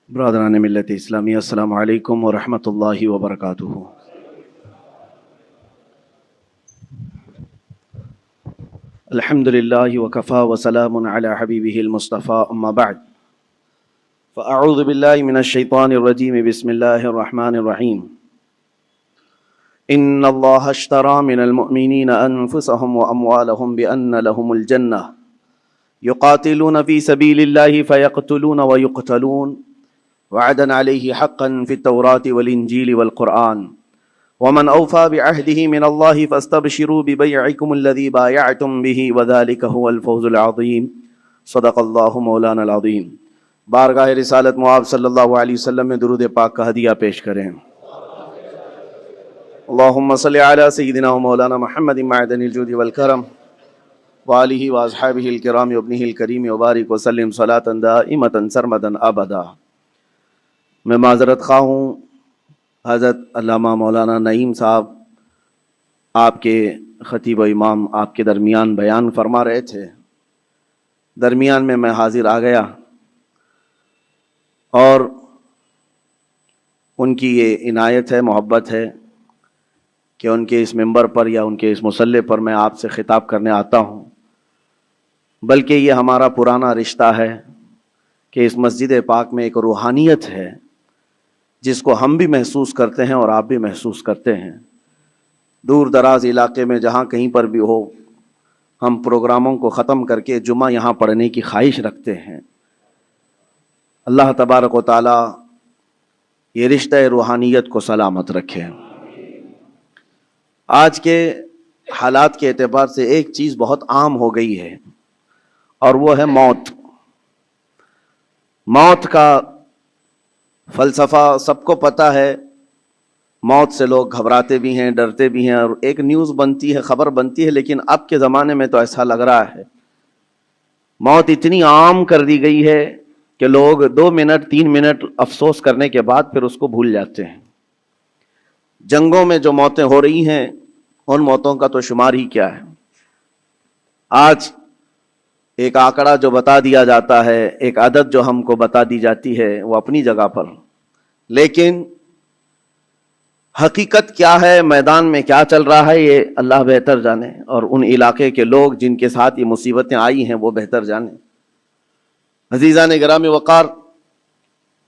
برادران ملت اسلامی، السلام علیکم ورحمۃ اللہ وبرکاتہ۔ الحمد للہ وکفا وسلام علی حبیبہ المصطفیٰ، اما بعد فاعوذ باللہ من الشیطان الرجیم، بسم اللہ الرحمن الرحیم۔ ان اللہ اشتری من المؤمنین انفسهم واموالهم بان لهم الجنہ یقاتلون فی سبیل اللہ فیقتلون ویقتلون وعدا علیہ حقا فی التوراۃ والانجیل والقرآن ومن اوفى بعهده من اللہ فاستبشروا ببیعکم الذی بایعتم به وذلک هو الفوز العظیم۔ صدق اللہ مولانا العظیم۔ بارگاہ رسالت معاب صلی اللہ علیہ وسلم میں درود پاک کا ہدیہ پیش کریں۔ اللہم صلی علی سیدنا و مولانا محمد معدن الجود والکرم وآلہ واصحابہ الکرام وابنہ الکریم وبارک وسلم صلاۃ دائمۃ سرمدا ابدا۔ میں معذرت خواہ ہوں، حضرت علامہ مولانا نعیم صاحب آپ کے خطیب و امام آپ کے درمیان بیان فرما رہے تھے، درمیان میں حاضر آ گیا اور ان کی یہ عنایت ہے، محبت ہے کہ ان کے اس ممبر پر یا ان کے اس مصلی پر میں آپ سے خطاب کرنے آتا ہوں، بلکہ یہ ہمارا پرانا رشتہ ہے کہ اس مسجد پاک میں ایک روحانیت ہے جس کو ہم بھی محسوس کرتے ہیں اور آپ بھی محسوس کرتے ہیں۔ دور دراز علاقے میں جہاں کہیں پر بھی ہو، ہم پروگراموں کو ختم کر کے جمعہ یہاں پڑھنے کی خواہش رکھتے ہیں۔ اللہ تبارک و تعالی یہ رشتہ روحانیت کو سلامت رکھے۔ آج کے حالات کے اعتبار سے ایک چیز بہت عام ہو گئی ہے اور وہ ہے موت۔ موت کا فلسفہ سب کو پتہ ہے، موت سے لوگ گھبراتے بھی ہیں، ڈرتے بھی ہیں، اور ایک نیوز بنتی ہے، خبر بنتی ہے، لیکن اب کے زمانے میں تو ایسا لگ رہا ہے موت اتنی عام کر دی گئی ہے کہ لوگ 2 منٹ 3 منٹ افسوس کرنے کے بعد پھر اس کو بھول جاتے ہیں۔ جنگوں میں جو موتیں ہو رہی ہیں ان موتوں کا تو شمار ہی کیا ہے۔ آج ایک آنکڑا جو بتا دیا جاتا ہے، ایک عدد جو ہم کو بتا دی جاتی ہے، وہ اپنی جگہ پر، لیکن حقیقت کیا ہے، میدان میں کیا چل رہا ہے، یہ اللہ بہتر جانے، اور ان علاقے کے لوگ جن کے ساتھ یہ مصیبتیں آئی ہیں وہ بہتر جانے۔ عزیزان گرامی وقار،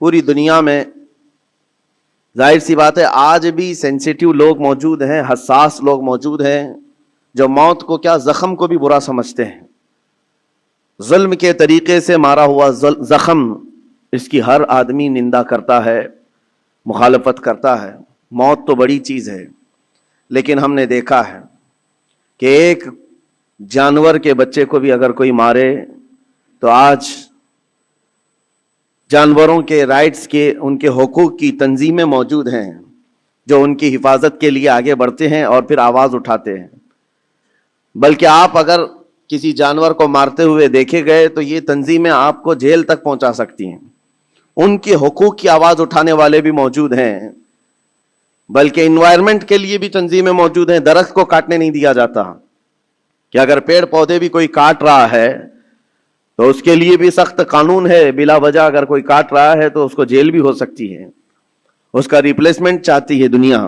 پوری دنیا میں ظاہر سی بات ہے آج بھی سینسیٹیو لوگ موجود ہیں، حساس لوگ موجود ہیں جو موت کو کیا، زخم کو بھی برا سمجھتے ہیں۔ ظلم کے طریقے سے مارا ہوا زخم، اس کی ہر آدمی نندا کرتا ہے، مخالفت کرتا ہے۔ موت تو بڑی چیز ہے، لیکن ہم نے دیکھا ہے کہ ایک جانور کے بچے کو بھی اگر کوئی مارے تو آج جانوروں کے رائٹس کے، ان کے حقوق کی تنظیمیں موجود ہیں جو ان کی حفاظت کے لیے آگے بڑھتے ہیں اور پھر آواز اٹھاتے ہیں۔ بلکہ آپ اگر کسی جانور کو مارتے ہوئے دیکھے گئے تو یہ تنظیمیں آپ کو جیل تک پہنچا سکتی ہیں۔ ان کے حقوق کی آواز اٹھانے والے بھی موجود ہیں، بلکہ انوائرمنٹ کے لیے بھی تنظیمیں موجود ہیں۔ درخت کو کاٹنے نہیں دیا جاتا کہ اگر پیڑ پودے بھی کوئی کاٹ رہا ہے تو اس کے لیے بھی سخت قانون ہے، بلا وجہ اگر کوئی کاٹ رہا ہے تو اس کو جیل بھی ہو سکتی ہے، اس کا ریپلیسمنٹ چاہتی ہے دنیا۔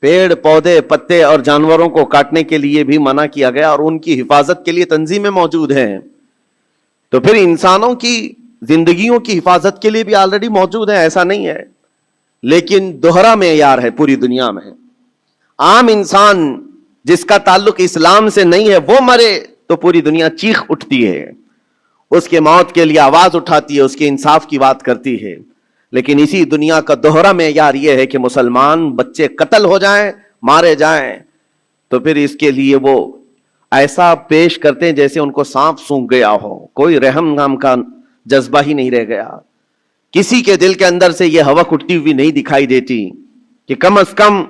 پیڑ پودے پتے اور جانوروں کو کاٹنے کے لیے بھی منع کیا گیا اور ان کی حفاظت کے لیے تنظیمیں موجود ہیں، تو پھر انسانوں کی زندگیوں کی حفاظت کے لیے بھی آلریڈی موجود ہیں، ایسا نہیں ہے۔ لیکن دوہرا معیار ہے پوری دنیا میں۔ عام انسان جس کا تعلق اسلام سے نہیں ہے وہ مرے تو پوری دنیا چیخ اٹھتی ہے، اس کے موت کے لیے آواز اٹھاتی ہے، اس کے انصاف کی بات کرتی ہے۔ لیکن اسی دنیا کا دوہرا معیار یہ ہے کہ مسلمان بچے قتل ہو جائیں، مارے جائیں، تو پھر اس کے لیے وہ ایسا پیش کرتے ہیں جیسے ان کو سانپ سونگھ گیا ہو، کوئی رحم نام کا جذبہ ہی نہیں رہ گیا۔ کسی کے دل کے اندر سے یہ ہوک اٹھتی ہوئی نہیں دکھائی دیتی کہ کم از کم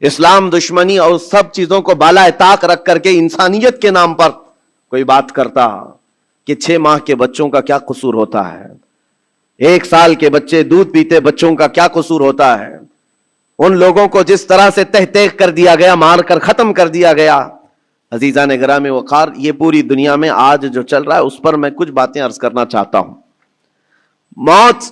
اسلام دشمنی اور سب چیزوں کو بالائے طاق رکھ کر کے انسانیت کے نام پر کوئی بات کرتا کہ 6 ماہ کے بچوں کا کیا قصور ہوتا ہے، 1 سال کے بچے دودھ پیتے بچوں کا کیا قصور ہوتا ہے۔ ان لوگوں کو جس طرح سے تہ تیغ کر دیا گیا، مار کر ختم کر دیا گیا۔ عزیزان گرامی وقار، یہ پوری دنیا میں آج جو چل رہا ہے اس پر میں کچھ باتیں عرض کرنا چاہتا ہوں۔ موت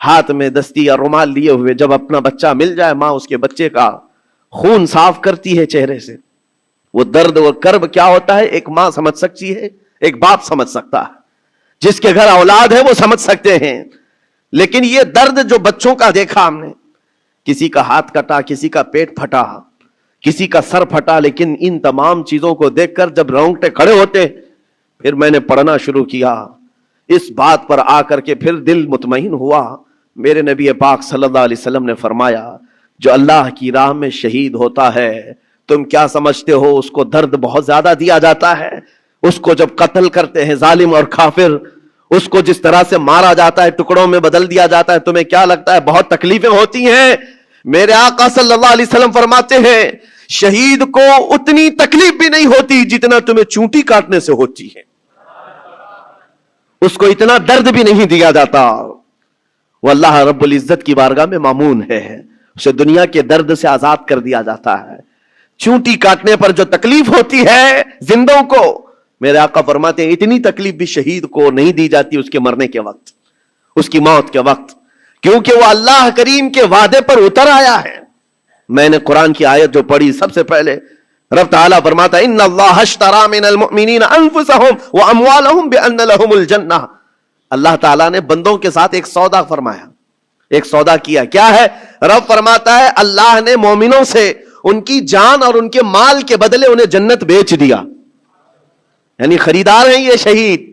ہاتھ میں دستی یا رومال لیے ہوئے جب اپنا بچہ مل جائے، ماں اس کے بچے کا خون صاف کرتی ہے چہرے سے، وہ درد اور کرب کیا ہوتا ہے ایک ماں سمجھ سکتی ہے، ایک باپ سمجھ سکتا ہے، جس کے گھر اولاد ہے وہ سمجھ سکتے ہیں۔ لیکن یہ درد جو بچوں کا دیکھا ہم نے، کسی کا ہاتھ کٹا، کسی کا پیٹ پھٹا، کسی کا سر پھٹا، لیکن ان تمام چیزوں کو دیکھ کر جب رونگٹے کھڑے ہوتے، پھر میں نے پڑھنا شروع کیا، اس بات پر آ کر کے پھر دل مطمئن ہوا۔ میرے نبی پاک صلی اللہ علیہ وسلم نے فرمایا جو اللہ کی راہ میں شہید ہوتا ہے، تم کیا سمجھتے ہو اس کو درد بہت زیادہ دیا جاتا ہے؟ اس کو جب قتل کرتے ہیں ظالم اور کافر، اس کو جس طرح سے مارا جاتا ہے، ٹکڑوں میں بدل دیا جاتا ہے، تمہیں کیا لگتا ہے بہت تکلیفیں ہوتی ہیں؟ میرے آقا صلی اللہ علیہ وسلم فرماتے ہیں شہید کو اتنی تکلیف بھی نہیں ہوتی جتنا تمہیں چونٹی کاٹنے سے ہوتی ہے، اس کو اتنا درد بھی نہیں دیا جاتا، وہ اللہ رب العزت کی بارگاہ میں مامون ہے، اسے دنیا کے درد سے آزاد کر دیا جاتا ہے۔ چونٹی کاٹنے پر جو تکلیف ہوتی ہے زندوں کو، میرے آقا فرماتے ہیں اتنی تکلیف بھی شہید کو نہیں دی جاتی اس کے مرنے کے وقت، اس کی موت کے وقت، کیونکہ وہ اللہ کریم کے وعدے پر اتر آیا ہے۔ میں نے قرآن کی آیت جو پڑھی سب سے پہلے، رب تعالیٰ فرماتا ہے ان اللہ اشترى من المؤمنین انفسهم واموالهم بان لهم الجنہ، اللہ تعالیٰ نے بندوں کے ساتھ ایک سودا فرمایا، ایک سودا کیا، کیا ہے؟ رب فرماتا ہے اللہ نے مومنوں سے ان کی جان اور ان کے مال کے بدلے انہیں جنت بیچ دیا، یعنی خریدار ہیں یہ شہید،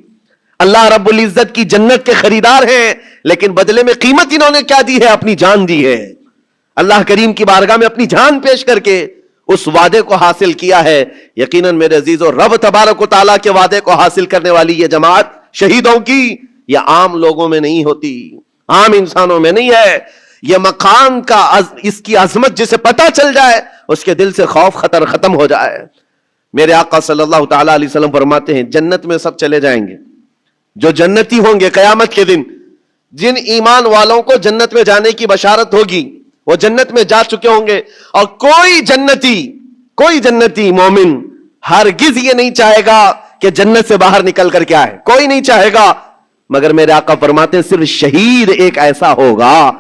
اللہ رب العزت کی جنت کے خریدار ہیں، لیکن بدلے میں قیمت انہوں نے کیا دی ہے؟ اپنی جان دی ہے، اللہ کریم کی بارگاہ میں اپنی جان پیش کر کے اس وعدے کو حاصل کیا ہے۔ یقیناً میرے عزیزو رب تبارک و تعالیٰ کے وعدے کو حاصل کرنے والی یہ جماعت شہیدوں کی، یہ عام لوگوں میں نہیں ہوتی، عام انسانوں میں نہیں ہے۔ یہ مقام کا اس کی عظمت جسے پتہ چل جائے اس کے دل سے خوف خطر ختم ہو جائے۔ میرے آقا صلی اللہ تعالیٰ علیہ وسلم فرماتے ہیں جنت میں سب چلے جائیں گے، جو جنتی ہوں گے قیامت کے دن، جن ایمان والوں کو جنت میں جانے کی بشارت ہوگی وہ جنت میں جا چکے ہوں گے، اور کوئی جنتی مومن ہرگز یہ نہیں چاہے گا کہ جنت سے باہر نکل کر کے آئے، کوئی نہیں چاہے گا، مگر میرے آقا فرماتے ہیں صرف شہید ایک ایسا ہوگا،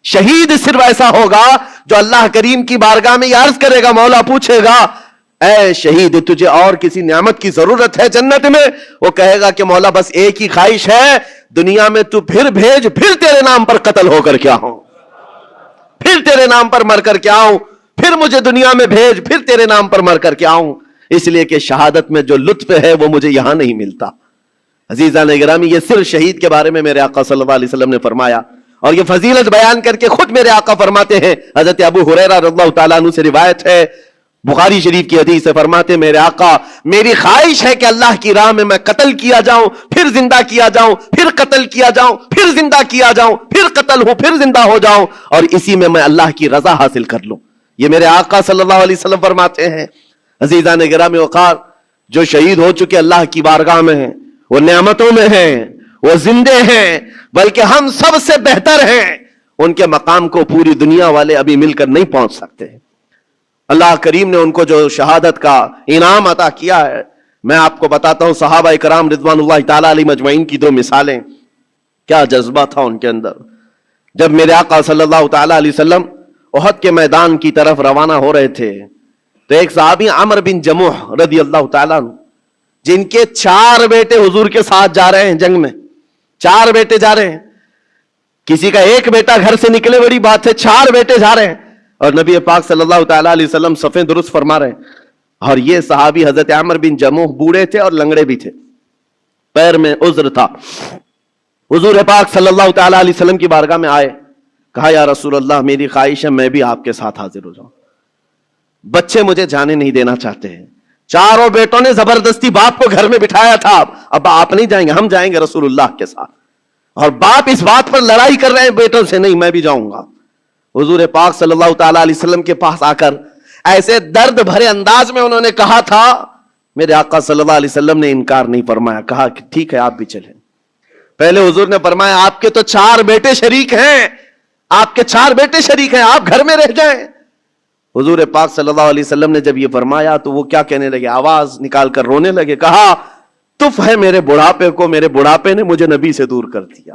شہید صرف ایسا ہوگا جو اللہ کریم کی بارگاہ میں یہ عرض کرے گا، مولا پوچھے گا اے شہید تجھے اور کسی نعمت کی ضرورت ہے جنت میں؟ وہ کہے گا کہ مولا بس ایک ہی خواہش ہے، دنیا میں تو پھر بھیج، پھر تیرے نام پر قتل ہو کر کیا ہوں، پھر تیرے نام پر مر کر کے آؤں، پھر مجھے دنیا میں بھیج، پھر تیرے نام پر مر کر کے آؤں، اس لیے کہ شہادت میں جو لطف ہے وہ مجھے یہاں نہیں ملتا۔ عزیزان گرامی، یہ صرف شہید کے بارے میں میرے آقا صلی اللہ علیہ وسلم نے فرمایا، اور یہ فضیلت بیان کر کے خود میرے آقا فرماتے ہیں، حضرت ابو ہریرہ رضی اللہ تعالیٰ عنہ سے روایت ہے، بخاری شریف کی حدیث سے، فرماتے ہیں میرے آقا میری خواہش ہے کہ اللہ کی راہ میں میں قتل کیا جاؤں، پھر زندہ کیا جاؤں، پھر قتل کیا جاؤں، پھر زندہ کیا جاؤں، پھر قتل ہوں، پھر زندہ ہو جاؤں، اور اسی میں اللہ کی رضا حاصل کر لوں۔ یہ میرے آقا صلی اللہ علیہ وسلم فرماتے ہیں۔ عزیزان گرامی وقار، جو شہید ہو چکے اللہ کی بارگاہ میں ہیں، وہ نعمتوں میں ہیں، وہ زندے ہیں، بلکہ ہم سب سے بہتر ہیں، ان کے مقام کو پوری دنیا والے ابھی مل کر نہیں پہنچ سکتے۔ اللہ کریم نے ان کو جو شہادت کا انعام عطا کیا ہے، میں آپ کو بتاتا ہوں صحابہ کرام رضوان اللہ تعالیٰ علیہ مجمعین کی دو مثالیں، کیا جذبہ تھا ان کے اندر۔ جب میرے آقا صلی اللہ تعالیٰ علیہ وسلم احد کے میدان کی طرف روانہ ہو رہے تھے تو ایک صحابی عمر بن جموح رضی اللہ تعالیٰ عنہ، جن کے 4 بیٹے حضور کے ساتھ جا رہے ہیں جنگ میں، 4 بیٹے جا رہے ہیں، کسی کا ایک بیٹا گھر سے نکلے بڑی بات ہے، 4 بیٹے جا رہے ہیں، اور نبی پاک صلی اللہ تعالیٰ علیہ وسلم صفیں درست فرما رہے ہیں، اور یہ صحابی حضرت عمر بن جموح بوڑھے تھے اور لنگڑے بھی تھے، پیر میں عذر تھا۔ حضور پاک صلی اللہ تعالیٰ علیہ وسلم کی بارگاہ میں آئے، کہا یا رسول اللہ میری خواہش ہے میں بھی آپ کے ساتھ حاضر ہو جاؤں، بچے مجھے جانے نہیں دینا چاہتے ہیں، 4 بیٹوں نے زبردستی باپ کو گھر میں بٹھایا تھا، اب آپ نہیں جائیں گے، ہم جائیں گے رسول اللہ کے ساتھ، اور باپ اس بات پر لڑائی کر رہے ہیں بیٹوں سے، نہیں میں بھی جاؤں گا۔ حضور پاک صلی اللہ تعالیٰ علیہ وسلم کے پاس آ کر ایسے درد بھرے انداز میں انہوں نے کہا تھا، میرے آقا صلی اللہ علیہ وسلم نے انکار نہیں فرمایا، کہا کہ ٹھیک ہے آپ بھی چلیں۔ پہلے حضور نے فرمایا آپ کے تو 4 بیٹے شریک ہیں، آپ کے 4 بیٹے شریک ہیں، آپ گھر میں رہ جائیں۔ حضور پاک صلی اللہ علیہ وسلم نے جب یہ فرمایا تو وہ کیا کہنے لگے، آواز نکال کر رونے لگے، کہا تف ہے میرے بڑھاپے کو، میرے بڑھاپے نے مجھے نبی سے دور کر دیا،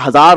1000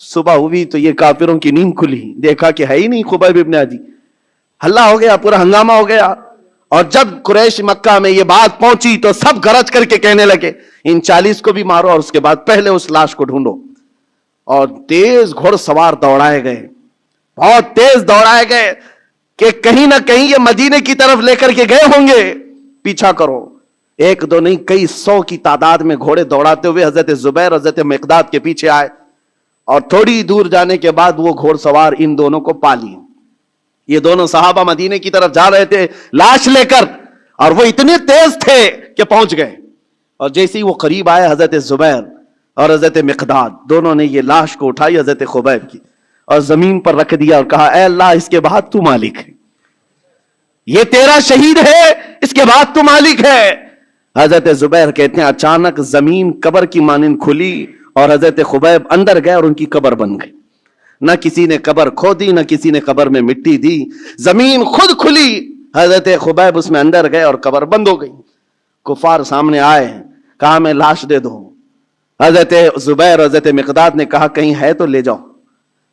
صبح ہوئی تو یہ کافروں کی نیند کھلی, دیکھا کہ ہے ہی نہیں خبیب ابن عدی. ہلہ ہو گیا, پورا ہنگامہ ہو گیا. اور جب قریش مکہ میں یہ بات پہنچی تو سب گرج کر کے کہنے لگے ان 40 کو بھی مارو اور اس کے بعد پہلے اس لاش کو ڈھونڈو. اور تیز گھڑ سوار دوڑائے گئے, بہت تیز دوڑائے گئے کہ کہیں نہ کہیں یہ مدینے کی طرف لے کر کے گئے ہوں گے, پیچھا کرو. ایک دو نہیں, کئی 100 کی تعداد میں گھوڑے دوڑاتے ہوئے حضرت زبیر حضرت مقداد کے پیچھے آئے, اور تھوڑی دور جانے کے بعد وہ گھوڑ سوار ان دونوں کو پا لی. یہ دونوں صحابہ مدینے کی طرف جا رہے تھے لاش لے کر, اور وہ اتنے تیز تھے کہ پہنچ گئے. اور جیسے ہی وہ قریب آئے, حضرت زبیر اور حضرت مقداد دونوں نے یہ لاش کو اٹھائی حضرت خبیب کی اور زمین پر رکھ دیا اور کہا اے اللہ اس کے بعد تو مالک ہے, یہ تیرا شہید ہے, اس کے بعد تو مالک ہے. حضرت زبیر کہتے ہیں اچانک زمین قبر کی مانند کھلی اور حضرت خبیب اندر گئے اور ان کی قبر بن گئی. نہ کسی نے قبر کھودی, نہ کسی نے قبر میں مٹی دی, زمین خود کھلی, حضرت خبیب اس میں اندر گئے اور قبر بند ہو گئی. کفار سامنے آئے, کہا میں لاش دے دو. حضرت زبیر حضرت مقداد نے کہا کہیں ہے تو لے جاؤ,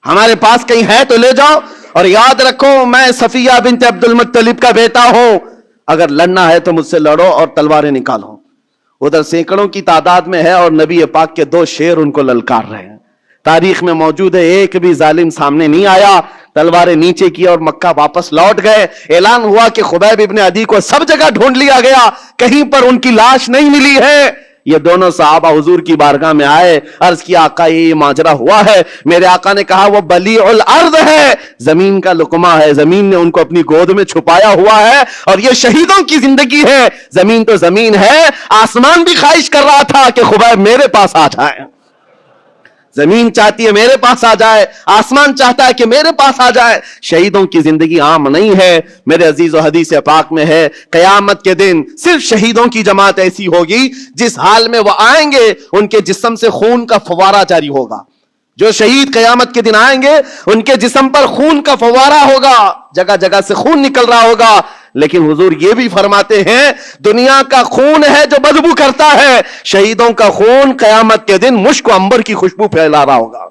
ہمارے پاس کہیں ہے تو لے جاؤ, اور یاد رکھو میں صفیہ بنت عبد المطلب کا بیٹا ہوں, اگر لڑنا ہے تو مجھ سے لڑو اور تلواریں نکالو. ادھر سینکڑوں کی تعداد میں ہے اور نبی پاک کے 2 شیر ان کو للکار رہے ہیں. تاریخ میں موجود ہے ایک بھی ظالم سامنے نہیں آیا, تلواریں نیچے کی اور مکہ واپس لوٹ گئے. اعلان ہوا کہ خبیب ابن عدی کو سب جگہ ڈھونڈ لیا گیا, کہیں پر ان کی لاش نہیں ملی ہے. یہ دونوں صحابہ حضور کی بارگاہ میں آئے, عرض کیا آقا یہ ماجرا ہوا ہے. میرے آقا نے کہا وہ بلیع الارض ہے, زمین کا لقمہ ہے, زمین نے ان کو اپنی گود میں چھپایا ہوا ہے, اور یہ شہیدوں کی زندگی ہے. زمین تو زمین ہے, آسمان بھی خواہش کر رہا تھا کہ خبیب میرے پاس آ جائے. زمین چاہتی ہے میرے پاس آ جائے, آسمان چاہتا ہے کہ میرے پاس آ جائے. شہیدوں کی زندگی عام نہیں ہے میرے عزیز و حدیث پاک میں ہے قیامت کے دن صرف شہیدوں کی جماعت ایسی ہوگی جس حال میں وہ آئیں گے ان کے جسم سے خون کا فوارہ جاری ہوگا. جو شہید قیامت کے دن آئیں گے ان کے جسم پر خون کا فوارہ ہوگا, جگہ جگہ سے خون نکل رہا ہوگا. لیکن حضور یہ بھی فرماتے ہیں دنیا کا خون ہے جو بدبو کرتا ہے, شہیدوں کا خون قیامت کے دن مشک و عنبر کی خوشبو پھیلا رہا ہوگا,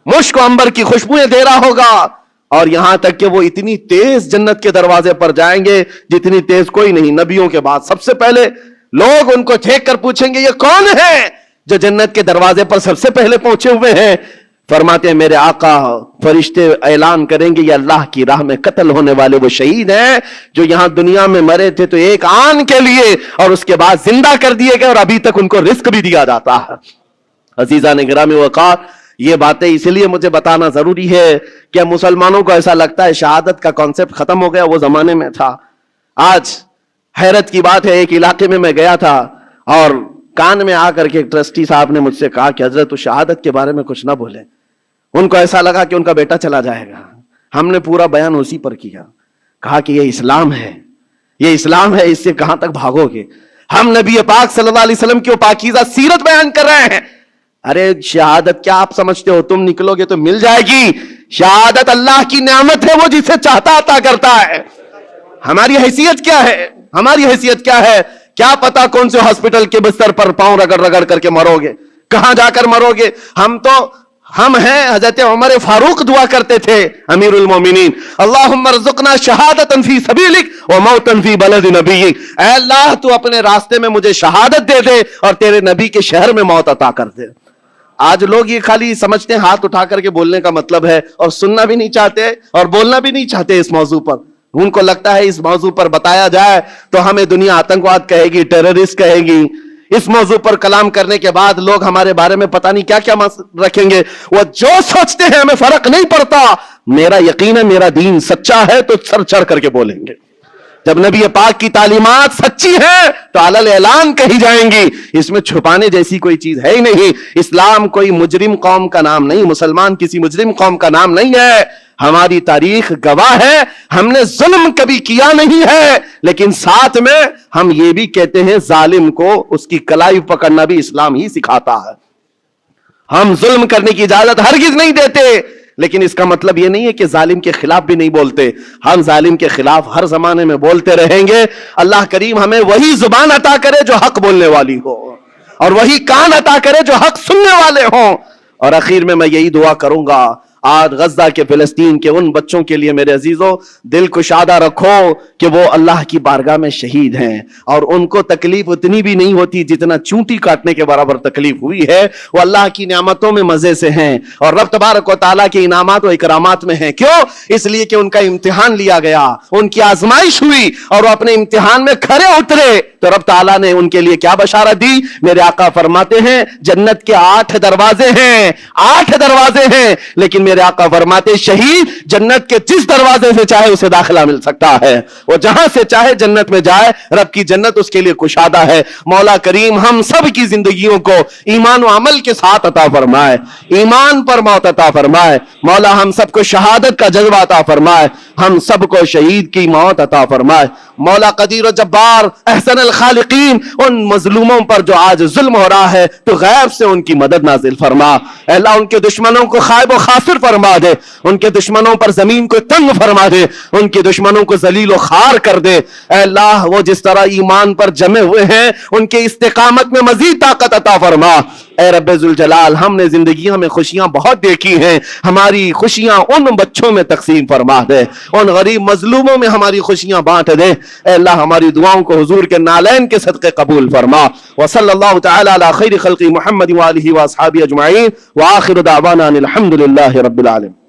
مشک و عنبر کی خوشبوئیں دے رہا ہوگا. اور یہاں تک کہ وہ اتنی تیز جنت کے دروازے پر جائیں گے جتنی تیز کوئی نہیں. نبیوں کے بعد سب سے پہلے لوگ ان کو دیکھ کر پوچھیں گے یہ کون ہے جو جنت کے دروازے پر سب سے پہلے پہنچے ہوئے ہیں. فرماتے ہیں میرے آقا فرشتے اعلان کریں گے یہ اللہ کی راہ میں قتل ہونے والے وہ شہید ہیں جو یہاں دنیا میں مرے تھے تو ایک آن کے لیے اور اس کے بعد زندہ کر دیے گئے اور ابھی تک ان کو رزق بھی دیا جاتا ہے. عزیزان گرامی وقار, یہ باتیں اس لیے مجھے بتانا ضروری ہے کہ مسلمانوں کو ایسا لگتا ہے شہادت کا کانسیپٹ ختم ہو گیا, وہ زمانے میں تھا. آج حیرت کی بات ہے, ایک علاقے میں گیا تھا اور کان میں آ کر کے ایک ٹرسٹی صاحب نے مجھ سے کہا کہ حضرت تو شہادت کے بارے میں کچھ نہ بولے. ان کو ایسا لگا کہ ان کا بیٹا چلا جائے گا. ہم نے پورا بیان اسی پر کیا, کہا کہ یہ اسلام ہے, یہ اسلام ہے, اس سے کہاں تک بھاگو گے. ہم نبی پاک صلی اللہ علیہ وسلم کی پاکیزہ سیرت بیان کر رہے ہیں. ارے شہادت کیا آپ سمجھتے ہو, تم نکلو گے تو مل جائے گی. شہادت اللہ کی نعمت ہے, وہ جسے چاہتا عطا کرتا ہے. ہماری حیثیت کیا ہے, ہماری حیثیت کیا ہے, کیا پتا کون سے ہاسپٹل کے بستر پر پاؤں رگڑ رگڑ کر کے مرو گے, کہاں جا کر مرو گے. ہم ہیں حضرت عمر فاروق دعا کرتے تھے امیر المومنین, اللہم ارزقنا شہادتا فی سبیلک و موتا فی بلد نبیک. اے اللہ تو اپنے راستے میں مجھے شہادت دے دے اور تیرے نبی کے شہر میں موت عطا کر دے. آج لوگ یہ خالی سمجھتے ہیں ہاتھ اٹھا کر کے بولنے کا مطلب ہے, اور سننا بھی نہیں چاہتے اور بولنا بھی نہیں چاہتے اس موضوع پر. ان کو لگتا ہے اس موضوع پر بتایا جائے تو ہمیں دنیا آتنکواد کہے گی, ٹیررسٹ کہے گی. اس موضوع پر کلام کرنے کے بعد لوگ ہمارے بارے میں پتہ نہیں کیا کیا رکھیں گے. وہ جو سوچتے ہیں ہمیں فرق نہیں پڑتا. میرا یقین ہے میرا دین سچا ہے تو سر چڑھ کر کے بولیں گے. جب نبی پاک کی تعلیمات سچی ہیں تو علل اعلان کہی جائیں گی. اس میں چھپانے جیسی کوئی چیز ہے ہی نہیں. اسلام کوئی مجرم قوم کا نام نہیں, مسلمان کسی مجرم قوم کا نام نہیں ہے. ہماری تاریخ گواہ ہے ہم نے ظلم کبھی کیا نہیں ہے, لیکن ساتھ میں ہم یہ بھی کہتے ہیں ظالم کو اس کی کلائی پکڑنا بھی اسلام ہی سکھاتا ہے. ہم ظلم کرنے کی اجازت ہرگز نہیں دیتے, لیکن اس کا مطلب یہ نہیں ہے کہ ظالم کے خلاف بھی نہیں بولتے. ہم ظالم کے خلاف ہر زمانے میں بولتے رہیں گے. اللہ کریم ہمیں وہی زبان عطا کرے جو حق بولنے والی ہو, اور وہی کان عطا کرے جو حق سننے والے ہوں. اور اخیر میں یہی دعا کروں گا، آج غزہ کے فلسطین کے ان بچوں کے لیے میرے عزیزوں دل کشادہ رکھو کہ وہ اللہ کی بارگاہ میں شہید ہیں، اور ان کو تکلیف اتنی بھی نہیں ہوتی جتنا چونٹی کاٹنے کے برابر تکلیف ہوئی ہے، وہ اللہ کی نعمتوں میں مزے سے ہیں، اور رب تبارک و تعالیٰ کے انعامات و اکرامات میں ہیں۔ کیوں؟ اس لیے کہ ان کا امتحان لیا گیا، ان کی آزمائش ہوئی، اور وہ اپنے امتحان میں کھرے اترے، تو رب تعالیٰ نے ان کے لیے کیا بشارت دی؟ میرے آقا فرماتے ہیں جنت کے 8 دروازے ہیں، 8 دروازے ہیں، لیکن میرے آقا فرماتے شہید جنت کے جس دروازے سے چاہے اسے داخلہ مل سکتا ہے، وہ جہاں سے چاہے جنت میں جائے، رب کی جنت اس کے لیے کشادہ ہے۔ مولا کریم ہم سب کی زندگیوں کو ایمان و عمل کے ساتھ عطا فرمائے، ایمان پر موت عطا فرمائے، مولا ہم سب کو شہادت کا جذبہ عطا فرمائے، ہم سب کو شہید کی موت عطا فرمائے۔ مولا قدیر و جبار احسن الخالقین، ان مظلوموں پر جو آج ظلم ہو رہا ہے تو غیب سے ان کی مدد نازل فرما، اے اللہ ان کے دشمنوں کو خائب و خاسر فرما دے، ان کے دشمنوں پر زمین کو تنگ فرما دے، ان کے دشمنوں کو ذلیل و خوار کر دے، اے اللہ وہ جس طرح ایمان پر جمے ہوئے ہیں ان کے استقامت میں مزید طاقت عطا فرما۔ اے رب ذوالجلال ہم نے زندگیوں میں خوشیاں بہت دیکھی ہیں، ہماری خوشیاں ان بچوں میں تقسیم فرما دے، ان غریب مظلوموں میں ہماری خوشیاں بانٹ دے، اے اللہ ہماری دعاؤں کو حضور کے نالین کے صدقے قبول فرما۔ وصلی اللہ تعالی علی خیر خلق محمد وآلہ واصحابہ اجمعین، وآخر دعوانا الحمد للہ رب العالمین۔